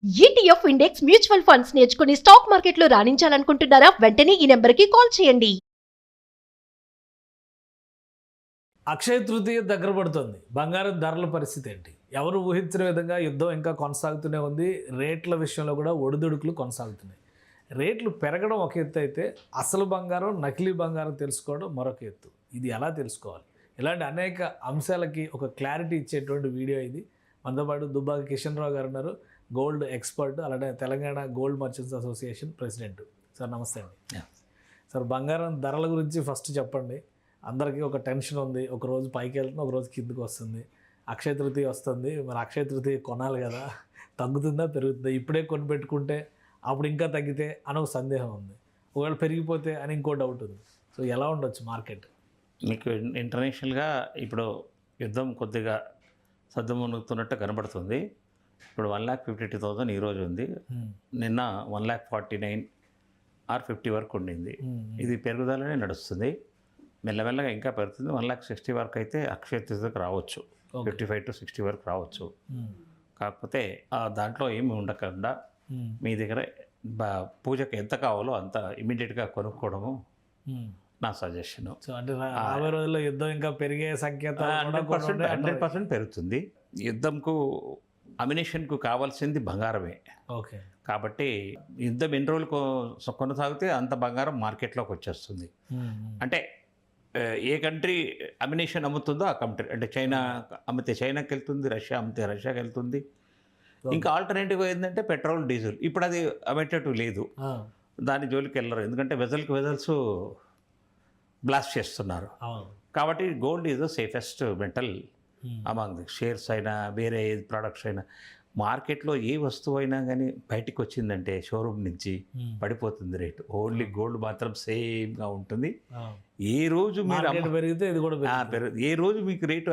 ETF index mutual funds నేర్చుకుని stock మార్కెట్లో రాణించాలనుకుంటున్నారా? వెంటనే ఈ నెంబర్కి కాల్ చేయండి. అక్షయ తృతీయ దగ్గర పడుతుంది. బంగారం ధరల పరిస్థితి ఏంటి? ఎవరు ఊహించిన విధంగా యుద్ధం ఇంకా కొనసాగుతూనే ఉంది. రేట్ల విషయంలో కూడా ఒడిదుడుకులు కొనసాగుతున్నాయి. రేట్లు పెరగడం ఒక ఎత్తు అయితే అసలు బంగారం నకిలీ బంగారం తెలుసుకోవడం మరొక ఎత్తు. ఇది ఎలా తెలుసుకోవాలి? ఇలాంటి అనేక అంశాలకి ఒక క్లారిటీ ఇచ్చేటువంటి వీడియో ఇది. మనతో పాటు దుబ్బాక కిషన్ రావు గారు ఉన్నారు, గోల్డ్ ఎక్స్పర్ట్, అలాగే Telangana gold merchants association president. Sir నమస్తే అండి. సార్, బంగారం ధరల గురించి ఫస్ట్ చెప్పండి. అందరికీ ఒక టెన్షన్ ఉంది. ఒక రోజు పైకి వెళ్తుంది, ఒక రోజు కిందకి వస్తుంది. అక్షయ తృతీయ వస్తుంది, మరి అక్షయ తృతీయ కొనాలి కదా, తగ్గుతుందా పెరుగుతుందా? ఇప్పుడే కొని పెట్టుకుంటే అప్పుడు ఇంకా తగ్గితే అని ఒక సందేహం ఉంది. ఒకవేళ పెరిగిపోతే అని ఇంకో డౌట్ ఉంది. సో ఎలా ఉండొచ్చు మార్కెట్? మీకు ఇంటర్నేషనల్గా ఇప్పుడు యుద్ధం కొద్దిగా సద్దుమణుగుతున్నట్టు కనబడుతుంది. ఇప్పుడు 1,52,000 ఈరోజు ఉంది. నిన్న 1,49,000 or 50 వరకు ఉండింది. ఇది పెరుగుదలనే నడుస్తుంది. మెల్లమెల్లగా ఇంకా పెరుగుతుంది. 1,60,000 వరకు అయితే అక్షయ తృతీయకు రావచ్చు. 55 to 60 వరకు రావచ్చు. కాకపోతే దాంట్లో ఏమి ఉండకుండా మీ దగ్గర పూజకు ఎంత కావాలో అంత ఇమీడియట్గా కొనుక్కోవడము నా సజెషను. సో అంటే రాబోయే రోజుల్లో యుద్ధం ఇంకా పెరిగే సంకేతాలు 100% పెరుగుతుంది. యుద్ధంకు అమ్యునిషన్కు కావాల్సింది బంగారమే. ఓకే. కాబట్టి యుద్ధం ఎన్ని రోజులు కొనసాగితే అంత బంగారం మార్కెట్లోకి వచ్చేస్తుంది. అంటే ఏ కంట్రీ అమ్యునిషన్ అమ్ముతుందో ఆ కంట్రీ, అంటే చైనా అమ్మితే చైనాకి వెళ్తుంది, రష్యా అమ్మితే రష్యాకి వెళ్తుంది. ఇంకా ఆల్టర్నేటివ్ ఏంటంటే పెట్రోల్, డీజిల్. ఇప్పుడు అది అమ్మేటట్టు లేదు, దాని జోలికి వెళ్ళరు. ఎందుకంటే వెజల్స్ బ్లాస్ట్ చేస్తున్నారు. కాబట్టి gold is the safest metal among the shares అయినా వేరే ప్రోడక్ట్స్ అయినా. మార్కెట్లో ఏ వస్తువు అయినా కానీ బయటికి వచ్చిందంటే షోరూమ్ నుంచి పడిపోతుంది రేటు. ఓన్లీ గోల్డ్ మాత్రం సేమ్గా ఉంటుంది. ఏ రోజు మీరు పెరిగితే ఇది కూడా ఏ రోజు మీకు రేటు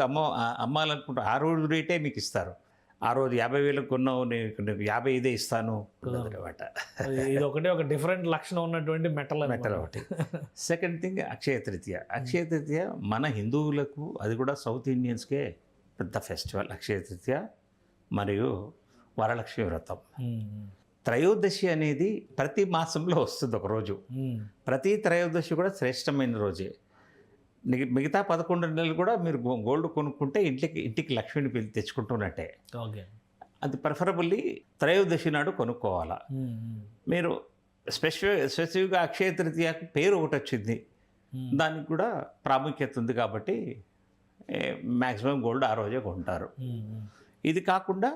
అమ్మాలనుకుంటే ఆ రోజు రేటే మీకు ఇస్తారు. ఆ రోజు 50,000 కొన్నావు, నేను 55 ఇస్తాను అనమాట. ఇది ఒకటే ఒక డిఫరెంట్ లక్షణం ఉన్నటువంటి మెటల్ ఒకటి. Second thing Akshaya Tritiya. అక్షయ తృతీయ మన హిందువులకు, అది కూడా సౌత్ ఇండియన్స్కే పెద్ద ఫెస్టివల్ అక్షయ తృతీయ మరియు వరలక్ష్మి వ్రతం. త్రయోదశి అనేది ప్రతి మాసంలో వస్తుంది ఒకరోజు. ప్రతి త్రయోదశి కూడా శ్రేష్టమైన రోజే. మిగతా 11 నెలలు కూడా మీరు గోల్డ్ కొనుక్కుంటే ఇంటికి లక్ష్మిని తెచ్చుకుంటున్నట్టే. ఓకే. అది ప్రిఫరబుల్లీ త్రయోదశి నాడు కొనుక్కోవాలా. మీరు స్పెసిఫిక్గా అక్షయ తృతీయకు పేరు ఒకటి వచ్చింది, దానికి కూడా ప్రాముఖ్యత ఉంది. కాబట్టి మ్యాక్సిమం గోల్డ్ ఆ రోజే కొంటారు. ఇది కాకుండా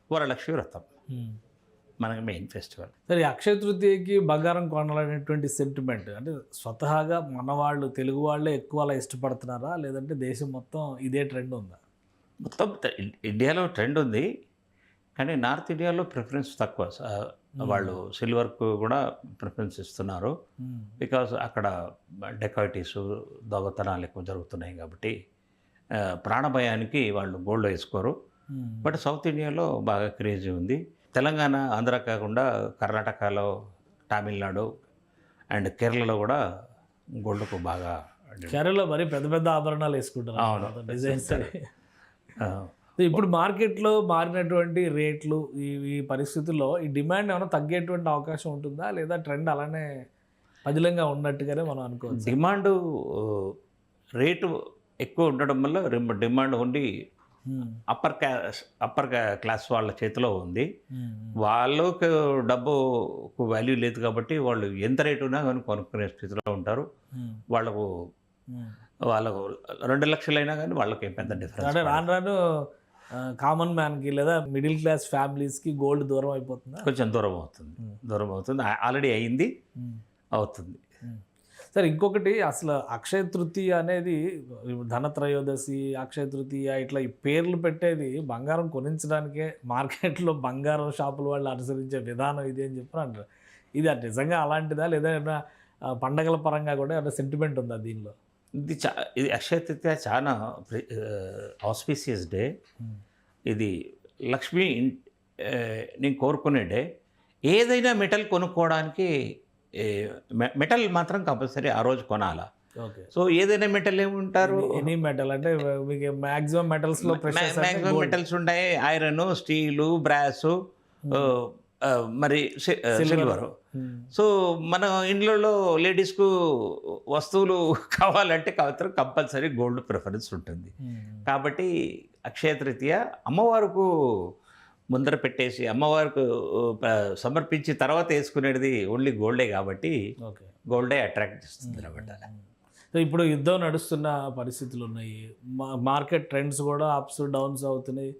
వరలక్ష్మి వ్రతం మనకి మెయిన్ ఫెస్టివల్. సరే, అక్షయ తృతీయకి బంగారం కొనాలనేటువంటి సెంటిమెంట్ అంటే స్వతహాగా మన వాళ్ళు, తెలుగు వాళ్ళే ఎక్కువ అలా ఇష్టపడుతున్నారా, లేదంటే దేశం మొత్తం ఇదే ట్రెండ్ ఉందా? మొత్తం ఇండియాలో ట్రెండ్ ఉంది, కానీ నార్త్ ఇండియాలో ప్రిఫరెన్స్ తక్కువ. వాళ్ళు సిల్వర్కు కూడా ప్రిఫరెన్స్ ఇస్తున్నారు. బికాజ్ అక్కడ డెకాయిటీస్, దొంగతనాలు ఎక్కువ జరుగుతున్నాయి కాబట్టి ప్రాణభయానికి వాళ్ళు గోల్డ్ వేసుకోరు. బట్ సౌత్ ఇండియాలో బాగా క్రేజీ ఉంది. తెలంగాణ, ఆంధ్ర కాకుండా కర్ణాటకలో, తమిళనాడు అండ్ కేరళలో కూడా గోల్డ్కు బాగా. కేరళలో మరి పెద్ద పెద్ద ఆభరణాలు వేసుకుంటారు. అవును, డిజైన్స్. ఇప్పుడు మార్కెట్లో మారినటువంటి రేట్లు, ఈ పరిస్థితుల్లో ఈ డిమాండ్ ఏమైనా తగ్గేటువంటి అవకాశం ఉంటుందా, లేదా ట్రెండ్ అలానే పదిలంగా ఉన్నట్టుగానే మనం అనుకోవచ్చు? డిమాండ్ రేటు ఎక్కువ ఉండడం వల్ల డిమాండ్ ఉండి అప్పర్ క్లాస్ వాళ్ళ చేతిలో ఉంది. వాళ్ళకు డబ్బుకు వాల్యూ లేదు కాబట్టి వాళ్ళు ఎంత రేటు ఉన్నా కానీ కొనుక్కునే స్థితిలో ఉంటారు. వాళ్ళకు 2 లక్షలైనా కానీ వాళ్ళకి ఏం పెద్ద డిఫరెన్స్. అంటే రాను కామన్ మ్యాన్కి లేదా మిడిల్ క్లాస్ ఫ్యామిలీస్కి గోల్డ్ దూరం అయిపోతుంది, కొంచెం దూరం అవుతుంది. ఆల్రెడీ అయింది, అవుతుంది. సరే, ఇంకొకటి, అసలు అక్షయ తృతీయ అనేది ధనత్రయోదశి, అక్షయ తృతీయ ఇట్లా ఈ పేర్లు పెట్టేది బంగారం కొనించడానికే. మార్కెట్లో బంగారం షాపుల వాళ్ళు అనుసరించే విధానం ఇది అని చెప్పి అంటారు. ఇది నిజంగా అలాంటిదా, లేదా పండగల పరంగా కూడా ఏమైనా సెంటిమెంట్ ఉందా దీనిలో? ఇది అక్షయ తృతీయ చాలా ఆస్పీషియస్ డే. ఇది లక్ష్మి నేను కోరుకునే డే. ఏదైనా మెటల్ కొనుక్కోవడానికి మెటల్ మాత్రం కంపల్సరీ ఆ రోజు కొనాలా. ఓకే. సో ఏదైనా మెటల్ ఏముంటారు, ఎనీ మెటల్ అంటే మీకు మ్యాక్సిమం మెటల్స్లో మెటల్స్ ఉంటాయి. ఐరన్, స్టీలు, బ్రాస్, మరి సిల్వర్. సో మన ఇండ్లలో లేడీస్కు వస్తువులు కావాలంటే కంపల్సరీ గోల్డ్ ప్రిఫరెన్స్ ఉంటుంది. కాబట్టి అక్షయ తృతీయ అమ్మవారికి ముందర పెట్టేసి అమ్మవారికి సమర్పించి తర్వాత వేసుకునేది ఓన్లీ గోల్డే కాబట్టి ఓకే. గోల్డే అట్రాక్ట్ చేస్తుంది అనమాట. సో ఇప్పుడు యుద్ధం నడుస్తున్న పరిస్థితులు ఉన్నాయి, మార్కెట్ ట్రెండ్స్ కూడా అప్స్ డౌన్స్ అవుతున్నాయి.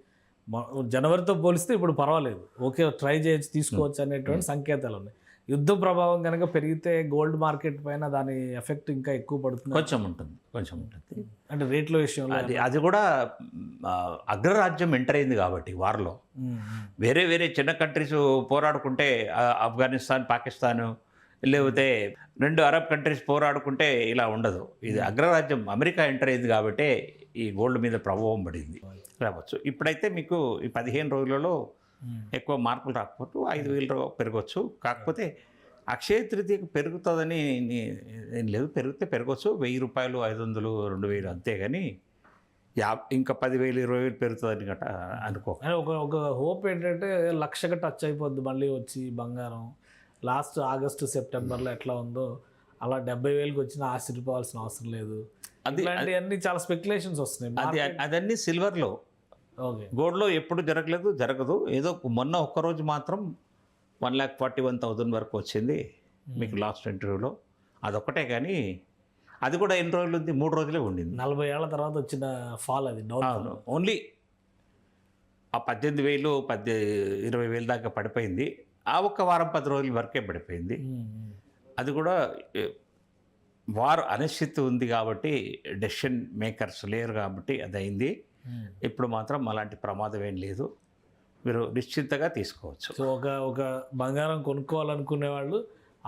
జనవరితో పోలిస్తే ఇప్పుడు పర్వాలేదు, ఓకే ట్రై చేయొచ్చు, తీసుకోవచ్చు అనేటువంటి సంకేతాలు ఉన్నాయి. యుద్ధ ప్రభావం కనుక పెరిగితే గోల్డ్ మార్కెట్ పైన దాని ఎఫెక్ట్ ఇంకా ఎక్కువ పడుతుంది. కొంచెం ఉంటుంది. అంటే రేట్ల విషయంలో అది కూడా అగ్రరాజ్యం ఎంటర్ అయింది కాబట్టి వార్లో. వేరే చిన్న కంట్రీస్ పోరాడుకుంటే ఆఫ్ఘనిస్తాన్, పాకిస్తాన్, లేకపోతే 2 అరబ్ కంట్రీస్ పోరాడుకుంటే ఇలా ఉండదు. ఇది అగ్రరాజ్యం అమెరికా ఎంటర్ అయింది కాబట్టి ఈ గోల్డ్ మీద ప్రభావం పడింది రావచ్చు. ఇప్పుడైతే మీకు ఈ 15 రోజులలో ఎక్కువ మార్పులు రాకపోతే 5,000 పెరగవచ్చు. కాకపోతే అక్షయ తృతీయకు పెరుగుతుందని ఏం లేదు, పెరిగితే పెరగవచ్చు. 1,000 రూపాయలు, 500, 2,000 అంతేగాని ఇంకా 10,000, 20,000 పెరుగుతుందని గట్ట అనుకో. ఒక హోప్ ఏంటంటే 1,00,000కి టచ్ అయిపోద్ది మళ్ళీ వచ్చి బంగారం. లాస్ట్ ఆగస్టు సెప్టెంబర్లో ఎట్లా ఉందో అలా 70,000కి వచ్చినా ఆశ్చర్యపోవాల్సిన అవసరం లేదు. అన్ని చాలా స్పెక్యులేషన్స్ వస్తున్నాయి. అదన్నీ సిల్వర్లో. ఓకే. గోల్డ్లో ఎప్పుడు జరగదు. ఏదో మొన్న ఒక్కరోజు మాత్రం 1,41,000 వరకు వచ్చింది మీకు లాస్ట్ ఇంటర్వ్యూలో. అదొక్కటే కానీ అది కూడా ఎన్ని రోజులు ఉంది? 3 రోజులే ఉండింది. 40 ఏళ్ల తర్వాత వచ్చిన ఫాల్ అది. అవును, ఓన్లీ ఆ 18,000, 20,000 దాకా పడిపోయింది. ఆ ఒక్క వారం 10 రోజుల వరకే పడిపోయింది. అది కూడా వార్ అనిశ్చితి ఉంది కాబట్టి, డెసిషన్ మేకర్స్ లేరు కాబట్టి అది అయింది. ఇప్పుడు మాత్రం అలాంటి ప్రమాదం ఏం లేదు, మీరు నిశ్చింతగా తీసుకోవచ్చు. సో ఒక బంగారం కొనుక్కోవాలనుకునే వాళ్ళు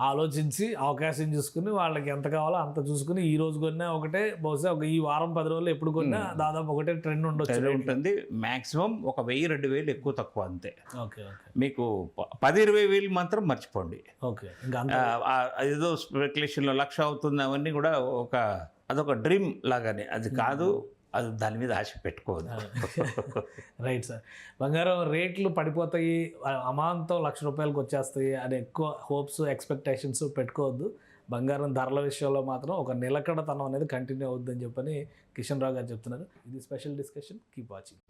ఆలోచించి అవకాశం చూసుకుని వాళ్ళకి ఎంత కావాలో అంత చూసుకుని ఈ రోజు కొన్నా ఒకటే, బహుశా ఈ వారం 10 రోజులు ఎప్పుడు కొన్నా దాదాపు ఒకటే ట్రెండ్ ఉంటుంది. మ్యాక్సిమం 1,000-2,000 ఎక్కువ తక్కువ అంతే. ఓకే. మీకు 10,000-20,000 మాత్రం మర్చిపోండి. ఓకే. ఏదో స్పెక్యులేషన్లో 1,00,000 అవుతుంది అవన్నీ కూడా అదొక డ్రీమ్ లాగానే, అది కాదు. అది దాని మీద ఆశ పెట్టుకోవద్దు. Right sir. బంగారం రేట్లు పడిపోతాయి, అమాంతం 1,00,000 రూపాయలకు వచ్చేస్తాయి అని ఎక్కువ హోప్స్, ఎక్స్పెక్టేషన్స్ పెట్టుకోవద్దు. బంగారం ధరల విషయంలో మాత్రం ఒక నిలకడతనం అనేది కంటిన్యూ అవుద్దని చెప్పని కిషన్ రావు గారు చెప్తున్నారు. ఇది స్పెషల్ డిస్కషన్. Keep watching.